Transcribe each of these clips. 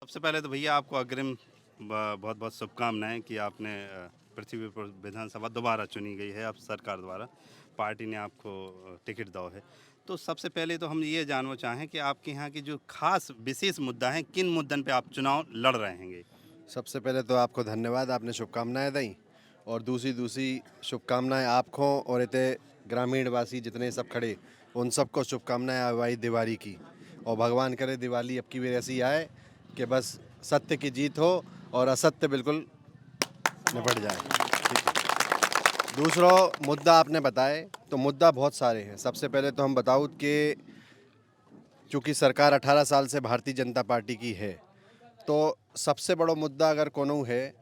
सबसे पहले तो भैया आपको अग्रिम बहुत बहुत शुभकामनाएं कि आपने पृथ्वी पर विधानसभा दोबारा चुनी गई है अब सरकार द्वारा, पार्टी ने आपको टिकट दो है। तो सबसे पहले तो हम ये जानना चाहें कि आपके यहाँ की जो खास विशेष मुद्दा है, किन मुद्दन पे आप चुनाव लड़ रहे हैं? सबसे पहले तो आपको धन्यवाद, आपने शुभकामनाएं दी। और दूसरी दूसरी शुभकामनाएं आपको और इतने ग्रामीणवासी जितने सब खड़े उन सबको शुभकामनाएं आए भाई दिवाली की। और भगवान करे दिवाली अब की भी ऐसी आए कि बस सत्य की जीत हो और असत्य बिल्कुल निपट जाए। ठीक है। दूसरा मुद्दा आपने बताए तो मुद्दा बहुत सारे हैं। सबसे पहले तो हम बताऊँ कि चूँकि सरकार 18 साल से भारतीय जनता पार्टी की है, तो सबसे बड़ा मुद्दा अगर कोनो है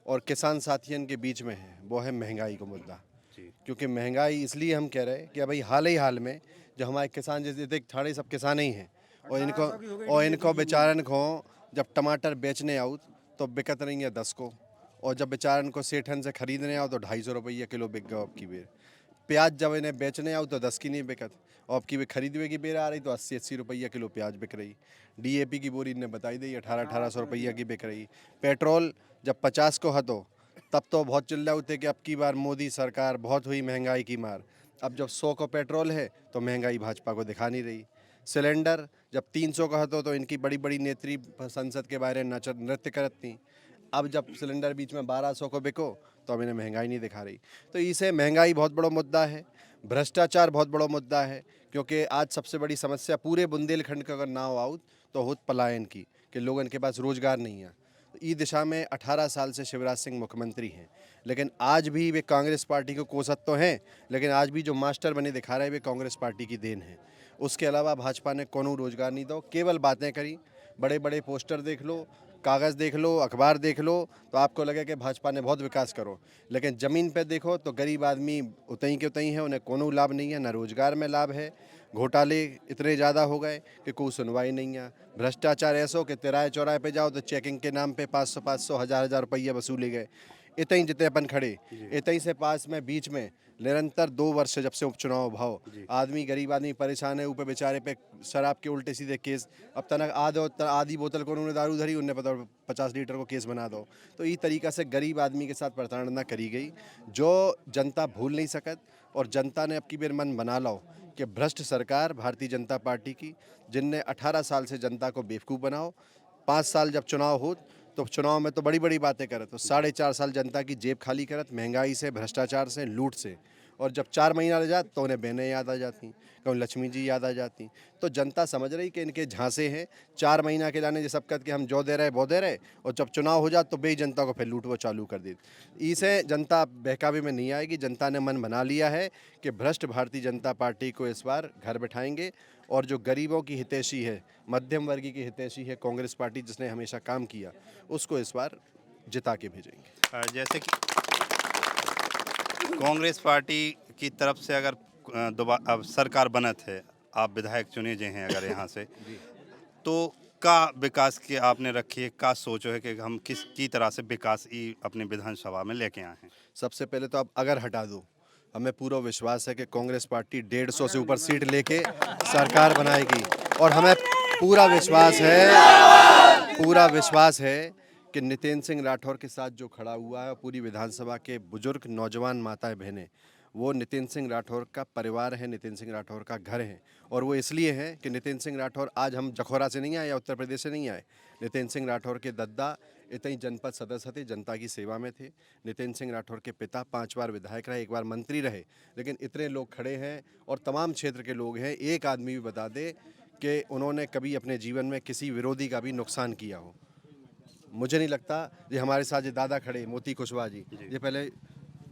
और किसान साथियों के बीच में है, वो है महंगाई का मुद्दा। क्योंकि महंगाई इसलिए हम कह रहे हैं कि भाई हाल ही हाल में जो हमारे किसान जैसे ठाणे सब किसान ही हैं और इनको बेचारन को जब टमाटर बेचने आऊँ तो बिकत नहीं है 10 को, और जब बेचारन को सेठन से खरीदने आओ तो 250 रुपये किलो बिक गए। अब की बेर प्याज जब इन्हें बेचने आओ तो 10 की नहीं बिकत, और अब की बेर खरीदवे की बेर आ रही तो 80-80 रुपये किलो प्याज बिक रही। डीएपी की बोरी ने बताई दी 1800 रुपये की बिक रही। पेट्रोल जब 50 को हतो तब तो बहुत चिल्ला उठे कि अब की बार मोदी सरकार बहुत हुई महंगाई की मार। अब जब 100 को पेट्रोल है तो महंगाई भाजपा को दिखा नहीं रही। सिलेंडर जब 300 का हतो तो इनकी बड़ी बड़ी नेत्री संसद के बारे में नृत्य करत थी। अब जब सिलेंडर बीच में 1200 को बिको तो अब इन्हें महंगाई नहीं दिखा रही। तो इसे महंगाई बहुत बड़ा मुद्दा है। भ्रष्टाचार बहुत बड़ा मुद्दा है, क्योंकि आज सबसे बड़ी समस्या पूरे बुंदेलखंड का अगर नाव आउत तो होत पलायन की, कि लोगों के पास रोजगार नहीं है। तो इस दिशा में 18 साल से शिवराज सिंह मुख्यमंत्री हैं, लेकिन आज भी वे कांग्रेस पार्टी को कोसत तो हैं, लेकिन आज भी जो मास्टर बने दिखा रहे हैं वे कांग्रेस पार्टी की देन है। उसके अलावा भाजपा ने कोनो रोजगार नहीं दो, केवल बातें करी। बड़े बड़े पोस्टर देख लो, कागज़ देख लो, अखबार देख लो, तो आपको लगे कि भाजपा ने बहुत विकास करो, लेकिन ज़मीन पे देखो तो गरीब आदमी उतई के उतई है, उन्हें कोनो लाभ नहीं है, ना रोजगार में लाभ है। घोटाले इतने ज़्यादा हो गए कि कोई सुनवाई नहीं है। भ्रष्टाचार ऐसा हो कि तिराए चौराहे पे जाओ तो चेकिंग के नाम पे 500-500 हज़ार रुपये वसूले गए। इतई जितने अपन खड़े इतई से पास में बीच में निरंतर 2 वर्ष जब से उपचुनाव भाव आदमी गरीब आदमी परेशान है। ऊपर बेचारे पे शराब के उल्टे सीधे केस। अब तक आधी बोतल को उन्होंने दारू धरी, उन्हें पता 50 लीटर को केस बना दो। तो इस तरीक़ा से गरीब आदमी के साथ प्रताड़ना करी गई, जो जनता भूल नहीं सकत। और जनता ने अब की बेर मन बना लो कि भ्रष्ट सरकार भारतीय जनता पार्टी की, जिनने 18 साल से जनता को बेवकूफ़ बनाओ। 5 साल जब चुनाव हो तो चुनाव में तो बड़ी बड़ी बातें करत, तो 4.5 साल जनता की जेब खाली करत, महंगाई से, भ्रष्टाचार से, लूट से। और जब 4 महीना रह जात तो उन्हें बहनें याद आ जाती, कभी लक्ष्मी जी याद आ जाती। तो जनता समझ रही कि इनके झांसे हैं 4 महीना के लाने जो सब कहते कि हम जो दे रहे वो दे रहे, और जब चुनाव हो जात तो बे जनता को फिर लूट वो चालू कर दी। इसे जनता बहकावे में नहीं आएगी। जनता ने मन बना लिया है कि भ्रष्ट भारतीय जनता पार्टी को इस बार घर बैठाएंगे, और जो गरीबों की हितैषी है, मध्यम वर्गीय की हितैषी है कांग्रेस पार्टी, जिसने हमेशा काम किया, उसको इस बार जिता के भेजेंगे। जैसे कि कांग्रेस पार्टी की तरफ से अगर दोबारा अब सरकार बनत है, आप विधायक चुने जे हैं अगर यहाँ से, तो का विकास की आपने रखी है, का सोचो है कि हम किस की तरह से विकास अपने विधानसभा में लेके आए हैं? सबसे पहले तो आप अगर हटा दो, हमें पूरा विश्वास है कि कांग्रेस पार्टी 150 से ऊपर सीट लेके सरकार बनाएगी। और हमें पूरा विश्वास है कि नितिन सिंह राठौर के साथ जो खड़ा हुआ है, पूरी विधानसभा के बुजुर्ग नौजवान माताएं बहनें, वो नितिन सिंह राठौर का परिवार है, नितिन सिंह राठौर का घर है। और वो इसलिए है कि नितिन सिंह राठौर, आज हम जखौरा से नहीं आए या उत्तर प्रदेश से नहीं आए, नितिन सिंह राठौर के दद्दा इतनी जनपद सदस्य थे, जनता की सेवा में थे। नितिन सिंह राठौर के पिता 5 बार विधायक रहे, 1 बार मंत्री रहे। लेकिन इतने लोग खड़े हैं और तमाम क्षेत्र के लोग हैं, एक आदमी भी बता दे कि उन्होंने कभी अपने जीवन में किसी विरोधी का भी नुकसान किया हो। मुझे नहीं लगता। ये हमारे साथ ये दादा खड़े मोती कुशवाहा जी, ये पहले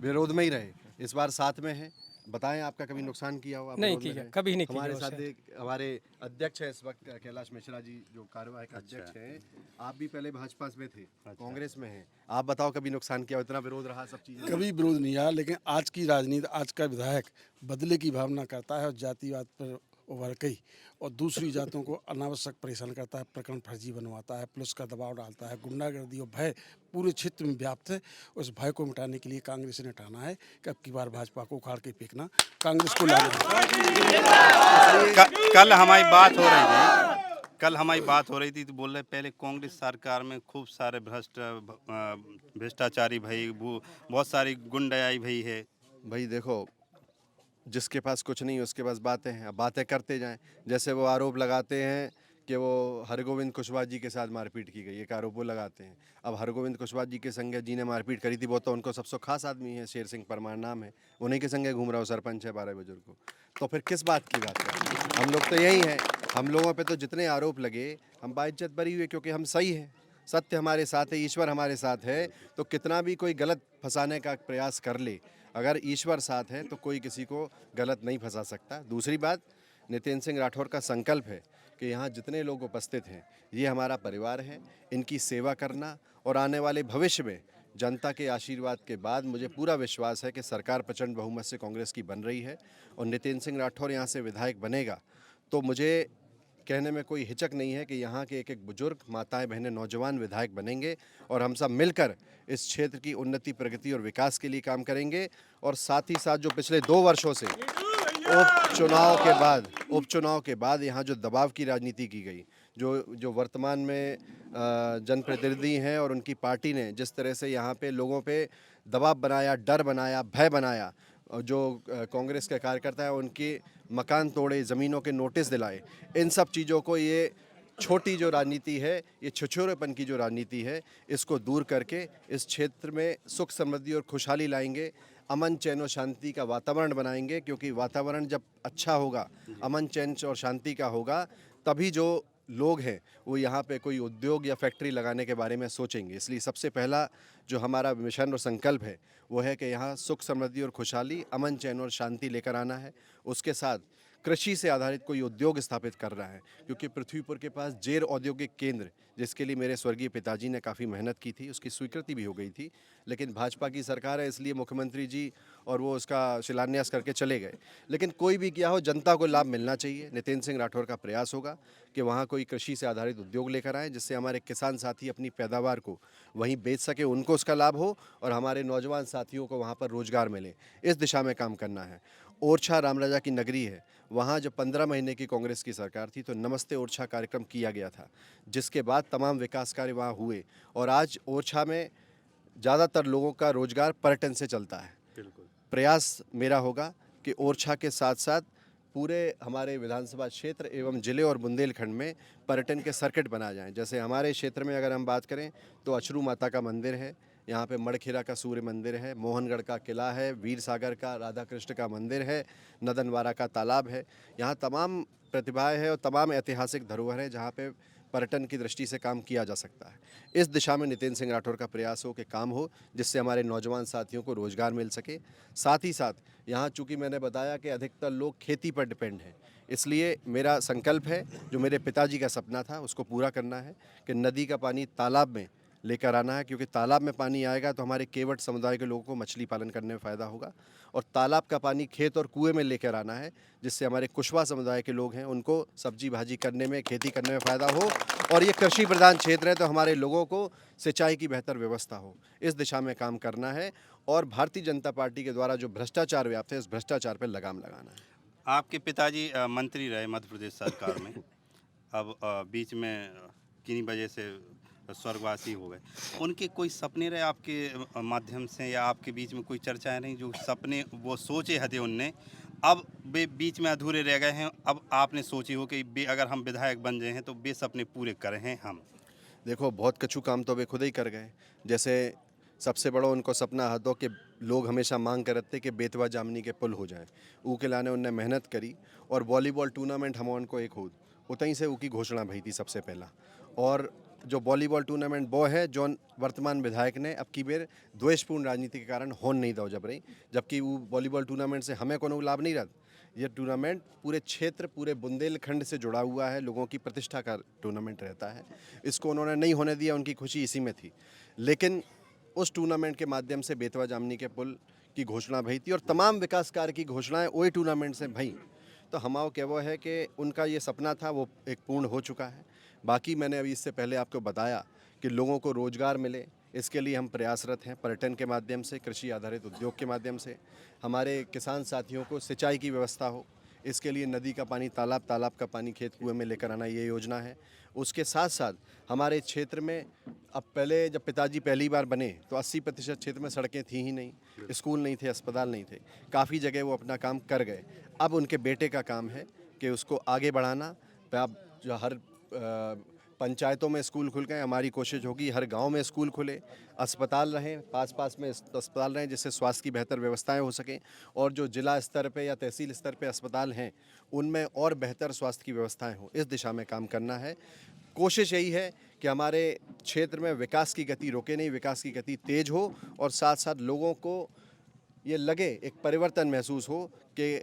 विरोध में ही रहे, इस बार साथ में हैं। बताएं आपका कभी नुकसान किया हो? आप नहीं विरोध में किया, रहे? कभी नहीं किया हमारे उससे। साथ हमारे अध्यक्ष हैं इस वक्त कैलाश मिश्रा जी, जो कार्यवाहक अध्यक्ष हैं। आप भी पहले भाजपा में थे, कांग्रेस में हैं। आप बताओ कभी नुकसान किया हो? इतना विरोध रहा सब चीजें? कभी विरोध नहीं आया, लेकिन आज की राजनीति, आज का विधायक बदले की भावना करता है और जातिवाद पर उभर गई, और दूसरी जातों को अनावश्यक परेशान करता है, प्रकरण फर्जी बनवाता है, पुलिस का दबाव डालता है, गुंडागर्दी और भय पूरे क्षेत्र में व्याप्त है। उस भय को मिटाने के लिए कांग्रेस ने ठाना है कि अब की बार भाजपा को उखाड़ के फेंकना, कांग्रेस को लाना। कल हमारी बात हो रही थी, कल हमारी बात हो रही थी तो बोल रहे पहले कांग्रेस सरकार में खूब सारे भ्रष्टाचारी भाई वो बहुत सारी गुंडाई भई है। भाई देखो, जिसके पास कुछ नहीं उसके पास बातें हैं, अब बातें करते जाएं। जैसे वो आरोप लगाते हैं कि वो हरगोविंद कुशवाहा जी के साथ मारपीट की गई, एक आरोप वो लगाते हैं। अब हरगोविंद कुशवाहा जी के संगे जी ने मारपीट करी थी, वो तो उनको सबसे खास आदमी है, शेर सिंह परमार नाम है, उन्हीं के संगे घूम रहा हो, सरपंच है 12 बुजुर्ग को। तो फिर किस बात की बात है? हम लोग तो यही हैं, हम लोगों पे तो जितने आरोप लगे हम बाइज्जत बरी हुए, क्योंकि हम सही हैं, सत्य हमारे साथ है, ईश्वर हमारे साथ है। तो कितना भी कोई गलत फंसाने का प्रयास कर ले, अगर ईश्वर साथ है तो कोई किसी को गलत नहीं फंसा सकता। दूसरी बात, नितेंद्र सिंह राठौर का संकल्प है कि यहाँ जितने लोग उपस्थित हैं ये हमारा परिवार है, इनकी सेवा करना, और आने वाले भविष्य में जनता के आशीर्वाद के बाद मुझे पूरा विश्वास है कि सरकार प्रचंड बहुमत से कांग्रेस की बन रही है और नितेंद्र सिंह राठौर यहाँ से विधायक बनेगा। तो मुझे कहने में कोई हिचक नहीं है कि यहाँ के एक एक बुजुर्ग, माताएं, बहनें, नौजवान विधायक बनेंगे और हम सब मिलकर इस क्षेत्र की उन्नति, प्रगति और विकास के लिए काम करेंगे। और साथ ही साथ जो पिछले 2 वर्षों से उपचुनाव के बाद यहाँ जो दबाव की राजनीति की गई, जो जो वर्तमान में जनप्रतिनिधि हैं और उनकी पार्टी ने जिस तरह से यहाँ पे लोगों पे दबाव बनाया, डर बनाया, भय बनाया, और जो कांग्रेस के कार्यकर्ता हैं उनके मकान तोड़े, ज़मीनों के नोटिस दिलाए, इन सब चीज़ों को, ये छोटी जो राजनीति है, ये छुछोरेपन की जो राजनीति है, इसको दूर करके इस क्षेत्र में सुख समृद्धि और खुशहाली लाएंगे, अमन चैन और शांति का वातावरण बनाएंगे। क्योंकि वातावरण जब अच्छा होगा, अमन चैन और शांति का होगा, तभी जो लोग हैं वो यहाँ पे कोई उद्योग या फैक्ट्री लगाने के बारे में सोचेंगे। इसलिए सबसे पहला जो हमारा मिशन और संकल्प है वो है कि यहाँ सुख समृद्धि और खुशहाली, अमन चैन और शांति लेकर आना है। उसके साथ कृषि से आधारित कोई उद्योग स्थापित कर रहा है, क्योंकि पृथ्वीपुर के पास जेर औद्योगिक केंद्र, जिसके लिए मेरे स्वर्गीय पिताजी ने काफ़ी मेहनत की थी, उसकी स्वीकृति भी हो गई थी, लेकिन भाजपा की सरकार है इसलिए मुख्यमंत्री जी और वो उसका शिलान्यास करके चले गए। लेकिन कोई भी क्या हो, जनता को लाभ मिलना चाहिए। नितेंद्र सिंह राठौर का प्रयास होगा कि वहाँ कोई कृषि से आधारित उद्योग लेकर आएँ, जिससे हमारे किसान साथी अपनी पैदावार को वहीं बेच सके, उनको उसका लाभ हो, और हमारे नौजवान साथियों को वहाँ पर रोजगार मिले। इस दिशा में काम करना है। ओरछा रामराजा की नगरी है, वहाँ जब 15 महीने की कांग्रेस की सरकार थी तो नमस्ते ओरछा कार्यक्रम किया गया था, जिसके बाद तमाम विकास कार्य वहाँ हुए, और आज ओरछा में ज़्यादातर लोगों का रोजगार पर्यटन से चलता है। बिल्कुल। प्रयास मेरा होगा कि ओरछा के साथ साथ पूरे हमारे विधानसभा क्षेत्र एवं जिले और बुंदेलखंड में पर्यटन के सर्किट बनाए जाएं। जैसे हमारे क्षेत्र में अगर हम बात करें तो अछरू माता का मंदिर है, यहाँ पे मड़खेरा का सूर्य मंदिर है, मोहनगढ़ का किला है, वीर सागर का राधा कृष्ण का मंदिर है, नदनवारा का तालाब है। यहाँ तमाम प्रतिभाएं हैं और तमाम ऐतिहासिक धरोहर है जहाँ पे पर्यटन की दृष्टि से काम किया जा सकता है। इस दिशा में नितेंद्र सिंह राठौर का प्रयास हो कि काम हो, जिससे हमारे नौजवान साथियों को रोजगार मिल सके। साथ ही साथ यहाँ चूँकि मैंने बताया कि अधिकतर लोग खेती पर डिपेंड हैं, इसलिए मेरा संकल्प है, जो मेरे पिताजी का सपना था उसको पूरा करना है, कि नदी का पानी तालाब में लेकर आना है। क्योंकि तालाब में पानी आएगा तो हमारे केवट समुदाय के लोगों को मछली पालन करने में फ़ायदा होगा, और तालाब का पानी खेत और कुएं में लेकर आना है, जिससे हमारे कुशवा समुदाय के लोग हैं उनको सब्जी भाजी करने में, खेती करने में फ़ायदा हो, और ये कृषि प्रधान क्षेत्र है तो हमारे लोगों को सिंचाई की बेहतर व्यवस्था हो। इस दिशा में काम करना है, और भारतीय जनता पार्टी के द्वारा जो भ्रष्टाचार व्याप्त है, इस भ्रष्टाचार पर लगाम लगाना है। आपके पिताजी मंत्री रहे मध्य प्रदेश सरकार में। अब बीच में किन्हीं वजह से स्वर्गवासी हो गए। उनके कोई सपने रहे आपके माध्यम से, या आपके बीच में कोई चर्चाएं रही जो सपने वो सोचे हथे उनने, अब वे बीच में अधूरे रह गए हैं, अब आपने सोची हो कि बे अगर हम विधायक बन गए हैं तो वे सपने पूरे करें हैं हम? देखो, बहुत कछु काम तो वे खुद ही कर गए। जैसे सबसे बड़ा उनको सपना हतो कि लोग हमेशा मांग करते कि बेतवा जामनी के पुल हो जाए, ऊ के लाने उनने मेहनत करी, और वॉलीबॉल टूर्नामेंट हम उनको एक हो उतहीं से ऊ की घोषणा भई थी सबसे पहला। और जो वॉलीबॉल टूर्नामेंट वो है जो वर्तमान विधायक ने अब की बेर द्वेषपूर्ण राजनीति के कारण होन नहीं दो जब रही, जबकि वो वॉलीबॉल टूर्नामेंट से हमें कोनो लाभ नहीं रहा। ये टूर्नामेंट पूरे क्षेत्र, पूरे बुंदेलखंड से जुड़ा हुआ है, लोगों की प्रतिष्ठा का टूर्नामेंट रहता है। इसको उन्होंने नहीं होने दिया, उनकी खुशी इसी में थी। लेकिन उस टूर्नामेंट के माध्यम से बेतवा जामनी के पुल की घोषणा भई थी, और तमाम विकास कार्य की घोषणाएं वही टूर्नामेंट से भई। तो हमारा कहवो है कि उनका ये सपना था वो एक पूर्ण हो चुका है। बाकी मैंने अभी इससे पहले आपको बताया कि लोगों को रोजगार मिले, इसके लिए हम प्रयासरत हैं। पर्यटन के माध्यम से, कृषि आधारित उद्योग के माध्यम से, हमारे किसान साथियों को सिंचाई की व्यवस्था हो, इसके लिए नदी का पानी, तालाब, तालाब का पानी खेत कुएं में लेकर आना, ये योजना है। उसके साथ साथ हमारे क्षेत्र में अब पहले जब पिताजी पहली बार बने तो 80% क्षेत्र में सड़कें थी ही नहीं, स्कूल नहीं थे, अस्पताल नहीं थे। काफ़ी जगह वो अपना काम कर गए। अब उनके बेटे का काम है कि उसको आगे बढ़ाना। अब जो हर पंचायतों में स्कूल खुल गए, हमारी कोशिश होगी हर गांव में स्कूल खुले, अस्पताल रहें, पास पास में अस्पताल रहें, जिससे स्वास्थ्य की बेहतर व्यवस्थाएं हो सकें, और जो जिला स्तर पे या तहसील स्तर पे अस्पताल हैं उनमें और बेहतर स्वास्थ्य की व्यवस्थाएं हों। इस दिशा में काम करना है। कोशिश यही है कि हमारे क्षेत्र में विकास की गति रुके नहीं, विकास की गति तेज हो, और साथ साथ लोगों को ये लगे, एक परिवर्तन महसूस हो कि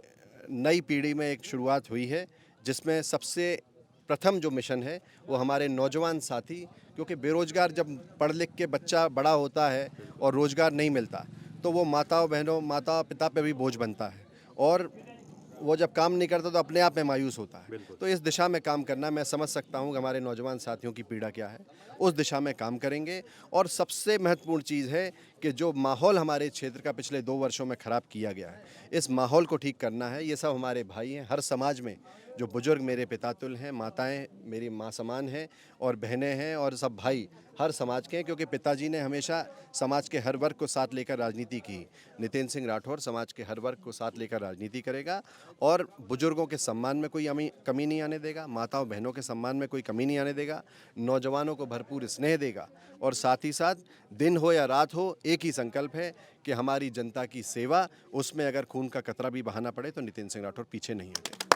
नई पीढ़ी में एक शुरुआत हुई है, जिसमें सबसे प्रथम जो मिशन है वो हमारे नौजवान साथी, क्योंकि बेरोजगार जब पढ़ लिख के बच्चा बड़ा होता है और रोजगार नहीं मिलता तो वो माताओं बहनों, माता पिता पे भी बोझ बनता है, और वो जब काम नहीं करता तो अपने आप में मायूस होता है। तो इस दिशा में काम करना, मैं समझ सकता हूँ कि हमारे नौजवान साथियों की पीड़ा क्या है, उस दिशा में काम करेंगे। और सबसे महत्वपूर्ण चीज़ है कि जो माहौल हमारे क्षेत्र का पिछले 2 वर्षों में ख़राब किया गया है, इस माहौल को ठीक करना है। ये सब हमारे भाई हैं, हर समाज में जो बुजुर्ग मेरे पितातुल हैं, माताएं मेरी माँ समान हैं, और बहनें हैं, और सब भाई हर समाज के हैं, क्योंकि पिताजी ने हमेशा समाज के हर वर्ग को साथ लेकर राजनीति की। नितिन सिंह राठौर समाज के हर वर्ग को साथ लेकर राजनीति करेगा, और बुजुर्गों के सम्मान में कोई कमी नहीं आने देगा, माताओं बहनों के सम्मान में कोई कमी नहीं आने देगा, नौजवानों को भरपूर स्नेह देगा, और साथ ही साथ दिन हो या रात हो एक ही संकल्प है कि हमारी जनता की सेवा, उसमें अगर खून का कतरा भी बहाना पड़े तो नितिन सिंह राठौर पीछे नहीं हटे।